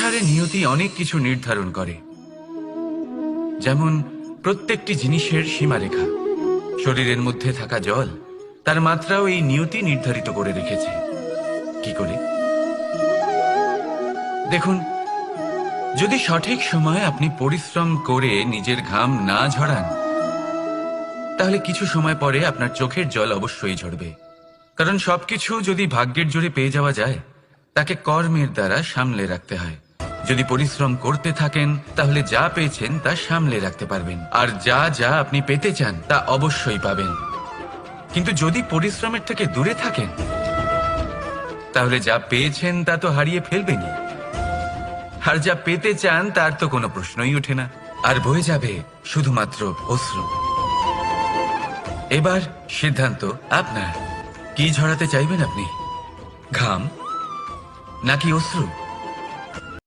সংসারে নিয়তি অনেক কিছু নির্ধারণ করে, যেমন প্রত্যেকটি জিনিসের সীমারেখা। শরীরের মধ্যে থাকা জল, তার মাত্রাও এই নিয়তি নির্ধারিত করে রেখেছে। কি করে? দেখুন, যদি সঠিক সময়ে আপনি পরিশ্রম করে নিজের ঘাম না ঝরান, তাহলে কিছু সময় পরে আপনার চোখের জল অবশ্যই ঝরবে। কারণ সবকিছু যদি ভাগ্যের জোরে পেয়ে যাওয়া যায়, তাকে কর্মের দ্বারা সামলে রাখতে হয়। যদি পরিশ্রম করতে থাকেন, তাহলে যা পেয়েছেন তা সামলে রাখতে পারবেন, আর যা যা আপনি পেতে চান তা অবশ্যই পাবেন। কিন্তু যদি পরিশ্রমের থেকে দূরে থাকেন, তাহলে যা পেয়েছেন তা তো হারিয়ে ফেলবেনই, আর যা পেতে চান তার তো কোনো প্রশ্নই ওঠে না, আর বয়ে যাবে শুধুমাত্র অশ্রু। এবার সিদ্ধান্ত আপনার। কি ঝরাতে চাইবেন আপনি? ঘাম নাকি অশ্রু?